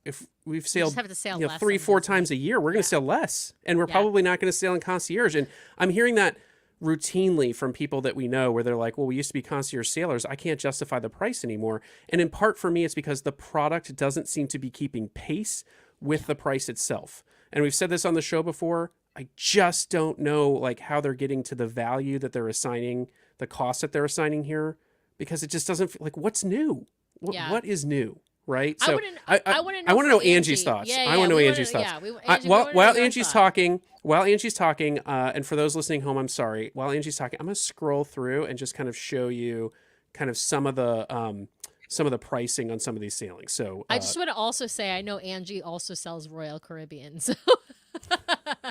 if we've sailed, have to sail 3-4 times a year, we're going to sail less, and we're probably not going to sail in concierge. And I'm hearing that routinely from people that we know where they're like, well, we used to be concierge sailors. I can't justify the price anymore. And in part for me, it's because the product doesn't seem to be keeping pace with the price itself. And we've said this on the show before. I just don't know how they're getting to the value that they're assigning, the cost that they're assigning here, because it just doesn't feel what's new. What is new? Right. So I want to know Angie's thoughts. I want to know Angie's thoughts. While Angie's talking, and for those listening home, I'm sorry. While Angie's talking, I'm going to scroll through and just kind of show you some of the pricing on some of these sailings. So I just want to also say, I know Angie also sells Royal Caribbean. So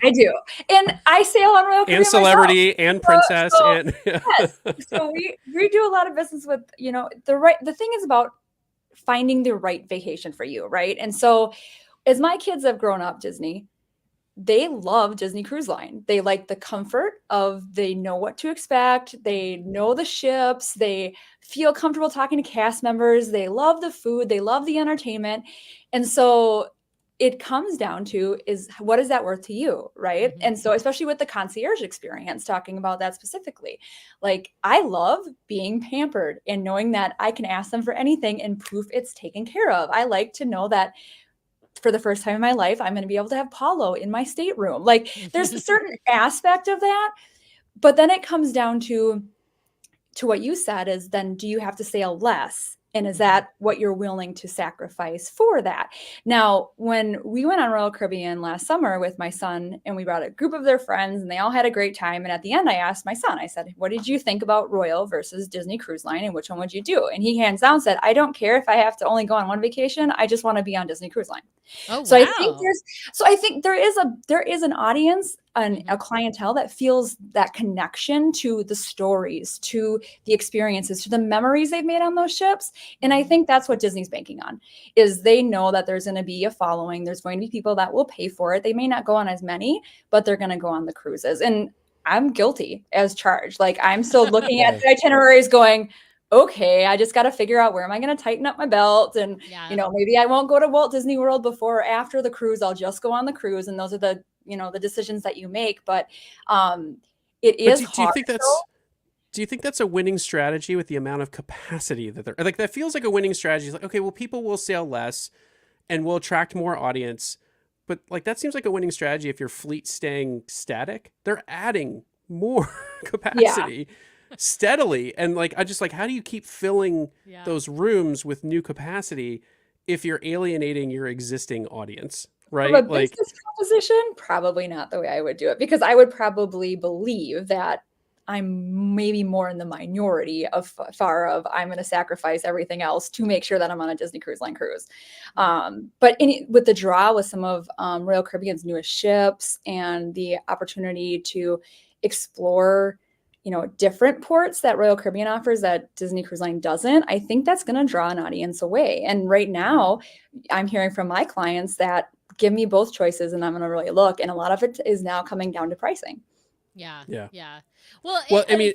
I do, and I sail on Royal Caribbean and Celebrity myself. And Princess and yes. So we do a lot of business with the thing is about finding the right vacation for you, right? And so as my kids have grown up Disney, they love Disney Cruise Line. They like the comfort of, they know what to expect. They know the ships. They feel comfortable talking to cast members. They love the food. They love the entertainment. And so it comes down to is what is that worth to you, right? Mm-hmm. And so especially with the concierge experience, talking about that specifically, I love being pampered and knowing that I can ask them for anything and proof it's taken care of. I like to know that for the first time in my life, I'm going to be able to have Paulo in my stateroom. There's a certain aspect of that, but then it comes down to what you said is then do you have to sail less And is that what you're willing to sacrifice for that? Now, when we went on Royal Caribbean last summer with my son, and we brought a group of their friends, and they all had a great time. And at the end, I asked my son, I said, what did you think about Royal versus Disney Cruise Line, and which one would you do? And he hands down said, I don't care if I have to only go on one vacation. I just want to be on Disney Cruise Line. Oh, So wow. I think there is an audience and a clientele that feels that connection to the stories, to the experiences, to the memories they've made on those ships. And I think that's what Disney's banking on, is they know that there's going to be a following. There's going to be people that will pay for it. They may not go on as many, but they're going to go on the cruises. And I'm guilty as charged. Like, I'm still looking at the itineraries going, okay, I just got to figure out where am I going to tighten up my belt. And, maybe I won't go to Walt Disney World before or after the cruise. I'll just go on the cruise. And those are the decisions that you make. But it is hard. Do you think that's a winning strategy with the amount of capacity that they're like? That feels like a winning strategy. It's like, okay, well, people will sail less and will attract more audience. But like, that seems like a winning strategy if your fleet's staying static. They're adding more capacity. Yeah. Steadily. And like, I just like, how do you keep filling those rooms with new capacity if you're alienating your existing audience, right? From a business proposition, probably not the way I would do it, because I would probably believe that I'm maybe more in the minority of I'm going to sacrifice everything else to make sure that I'm on a Disney Cruise Line cruise. But with the draw with some of Royal Caribbean's newest ships and the opportunity to explore different ports that Royal Caribbean offers that Disney Cruise Line doesn't, I think that's going to draw an audience away. And right now, I'm hearing from my clients that give me both choices and I'm going to really look. And a lot of it is now coming down to pricing. Yeah. Well, I mean,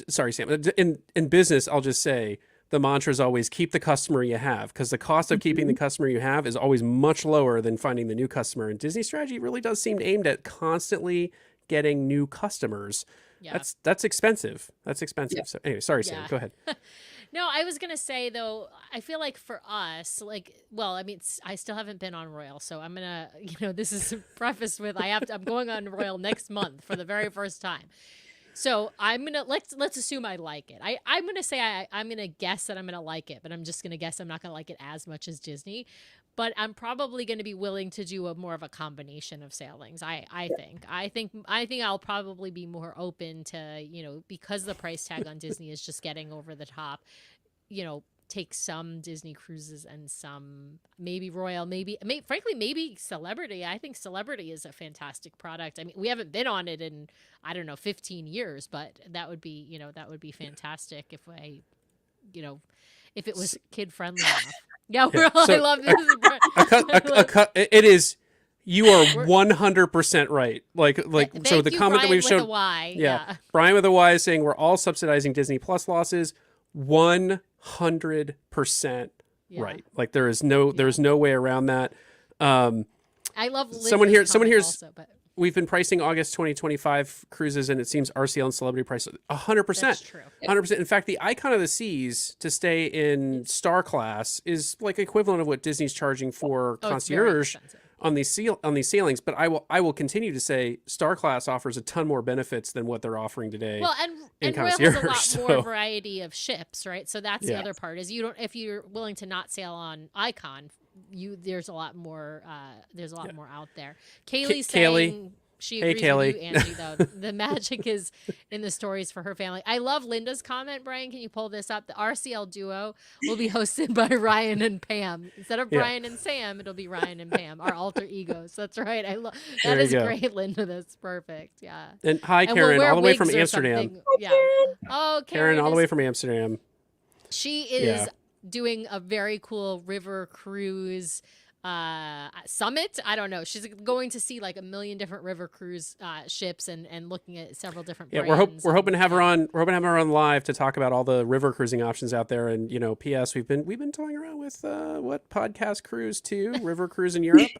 sorry, Sam, in business, I'll just say the mantra is always keep the customer you have, because the cost of keeping the customer you have is always much lower than finding the new customer. And Disney's strategy really does seem aimed at constantly getting new customers. Yeah. That's expensive. That's expensive. Yeah. So anyway, sorry, Sam, go ahead. No, I was going to say, though, I feel like for us, I still haven't been on Royal, so I'm going to, this is prefaced with, I'm going on Royal next month for the very first time. So I'm going to, let's assume I like it. I'm going to say, I'm going to guess that I'm going to like it, but I'm just going to guess I'm not going to like it as much as Disney. But I'm probably going to be willing to do more of a combination of sailings. I think I'll probably be more open to, because the price tag on Disney is just getting over the top, take some Disney cruises and some maybe Royal, frankly, maybe Celebrity. I think Celebrity is a fantastic product. I mean, we haven't been on it in, 15 years, but that would be, fantastic if if it was kid friendly enough. Yeah, I love this. It is. You are 100% right. So the comment that we've shown. Yeah. Brian with a Y is saying we're all subsidizing Disney Plus losses. 100% right. Like there's no way around that. I love Linda's someone here's also, but we've been pricing August 2025 cruises, and it seems RCL and Celebrity price 100%. That's true. 100%. In fact, the Icon of the Seas to stay in Star Class is like equivalent of what Disney's charging for concierge on these sailings. But I will continue to say Star Class offers a ton more benefits than what they're offering today. Well, and Royal has a lot more variety of ships, right? So that's the other part is if you're willing to not sail on Icon, there's a lot more out there. Kaylee's saying she agrees with you, Angie, though. The magic is in the stories for her family. I love Linda's comment, Brian. Can you pull this up? The RCL duo will be hosted by Ryan and Pam. Instead of Brian and Sam, it'll be Ryan and Pam, our alter egos. That's right. I love that. Is great, Linda. That's perfect. Yeah. And hi, Karen, all the way from Amsterdam. Yeah. Oh, Karen, all the way from Amsterdam. She is doing a very cool river cruise summit. I don't know. She's going to see like a million different river cruise ships and looking at several different brands. We're hoping to have her on. We're hoping to have her on live to talk about all the river cruising options out there. And P.S. We've been toying around with what podcast cruise too, river cruise in Europe.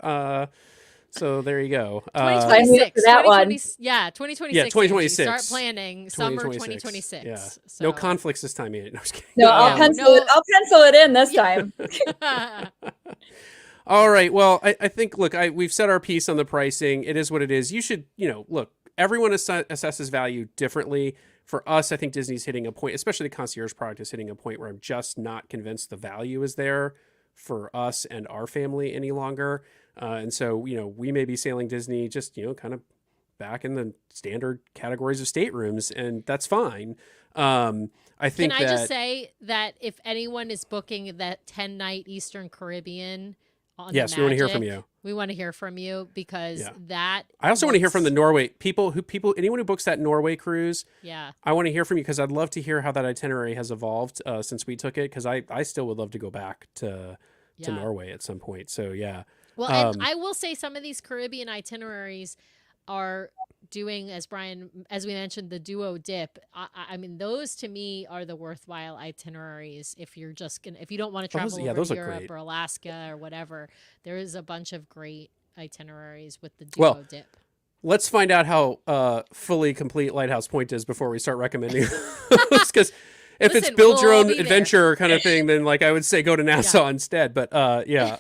So there you go. 2026. That one. 2026. Yeah, 2026. Start planning summer 2026. Yeah. So. No conflicts this time yet. No, I was kidding. No, I'll pencil it in this time. All right. Well, I think, we've set our piece on the pricing. It is what it is. You should, look, everyone assesses value differently. for us, I think Disney's hitting a point, especially the concierge product is hitting a point where I'm just not convinced the value is there for us and our family any longer. And so, we may be sailing Disney just, kind of back in the standard categories of staterooms, and that's fine. I think Can I just say that if anyone is booking that 10-night Eastern Caribbean on the yes, we want to hear from Magic, you. we want to hear from you because Yeah. that. I also want to hear from the Norway anyone who books that Norway cruise. Yeah. I want to hear from you because I'd love to hear how that itinerary has evolved since we took it, because I still would love to go back to Norway at some point. So yeah. Well, and I will say some of these Caribbean itineraries are doing, as we mentioned, the duo dip. I mean, those to me are the worthwhile itineraries. If you don't want to travel over to Europe or Alaska or whatever, there is a bunch of great itineraries with the duo dip. Let's find out how fully complete Lighthouse Point is before we start recommending those. Because if it's build your own adventure kind of thing, then I would say go to Nassau instead. But yeah.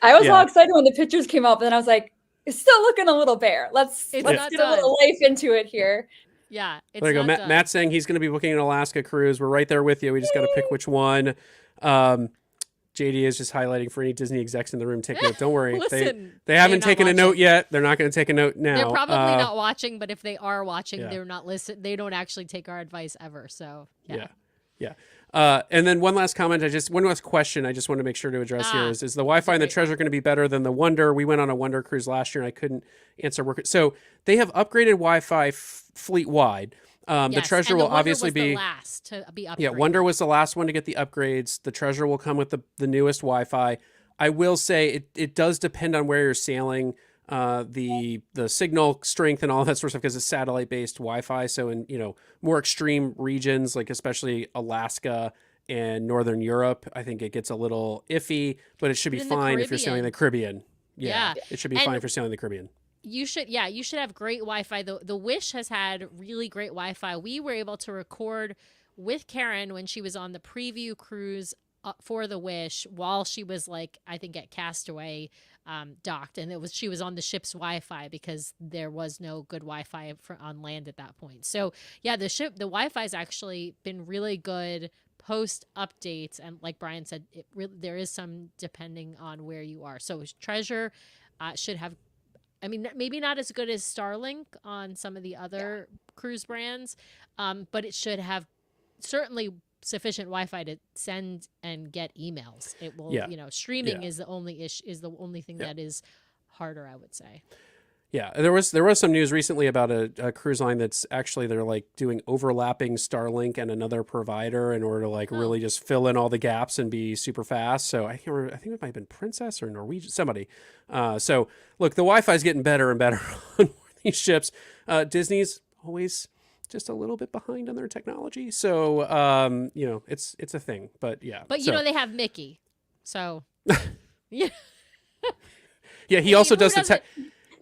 I was all excited when the pictures came up, and then I was like, it's still looking a little bare. Let's get a little life into it here. Yeah. There you go. Matt's saying he's going to be booking an Alaska cruise. We're right there with you. We just got to pick which one. JD is just highlighting for any Disney execs in the room. Take note. Don't worry. Listen, they haven't taken a note yet. They're not going to take a note now. They're probably not watching, but if they are watching, they're not listening. They don't actually take our advice ever. So yeah. And then one last question I just want to make sure to address here is the Wi-Fi and the Treasure going to be better than the Wonder? We went on a Wonder cruise last year and I couldn't answer work. So they have upgraded Wi-Fi fleet-wide. The Treasure will obviously be the last to be upgraded. Yeah, Wonder was the last one to get the upgrades. The Treasure will come with the newest Wi-Fi. I will say it does depend on where you're sailing. The signal strength and all that sort of stuff, because it's satellite-based Wi-Fi. So in more extreme regions, like especially Alaska and Northern Europe, I think it gets a little iffy, but it should be fine if you're sailing the Caribbean. Yeah, it should be fine if you're sailing the Caribbean. You should have great Wi-Fi. The Wish has had really great Wi-Fi. We were able to record with Karen when she was on the preview cruise for the Wish while she was I think at Castaway docked, and she was on the ship's Wi-Fi because there was no good Wi-Fi on land at that point. So yeah, the Wi-Fi has actually been really good post updates, and like Brian said, there is some depending on where you are. So Treasure should have, I mean, maybe not as good as Starlink on some of the other cruise brands, but it should have certainly sufficient Wi-Fi to send and get emails. It will, streaming is the only thing that is harder, I would say. Yeah, there was some news recently about a cruise line that's actually they're doing overlapping Starlink and another provider in order to really just fill in all the gaps and be super fast. So I think it might have been Princess or Norwegian, somebody. So look, the Wi-Fi is getting better and better on these ships. Disney's always just a little bit behind on their technology. So it's a thing. But yeah. But they have Mickey, so yeah. Yeah, he also does the tech.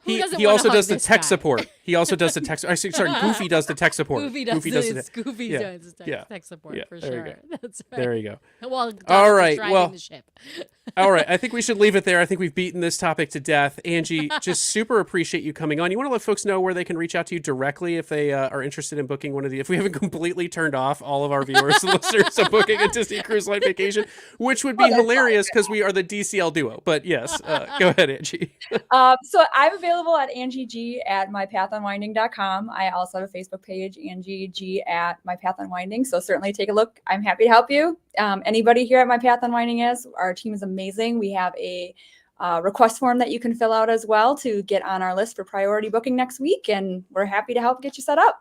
He also does the tech support. He also does the tech. Sorry, Goofy does the tech support. Goofy does the tech support for sure. That's right. There you go. Well, all right. Well, the ship. All right. I think we should leave it there. I think we've beaten this topic to death. Angie, just super appreciate you coming on. You want to let folks know where they can reach out to you directly if they are interested in booking one of the. If we haven't completely turned off all of our viewers and listeners of booking a Disney Cruise Line vacation, which would be hilarious because we are the DCL duo. But yes, go ahead, Angie. So I'm available at Angie G at mypathunwinding.com. I also have a Facebook page, Angie G at My Path Unwinding. So certainly take a look. I'm happy to help you. Anybody here at My Path Unwinding our team is amazing. We have a request form that you can fill out as well to get on our list for priority booking next week. And we're happy to help get you set up.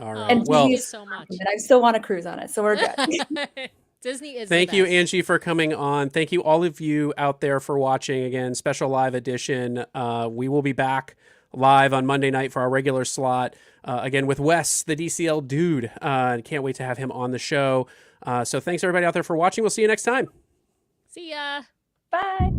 All right. And thank you so much. And I still want to cruise on it. So we're good. Disney is Thank you, Angie, for coming on. Thank you, all of you out there, for watching. Again, special live edition. We will be back live on Monday night for our regular slot. Again, with Wes, the DCL dude. Can't wait to have him on the show. So thanks, everybody out there, for watching. We'll see you next time. See ya. Bye.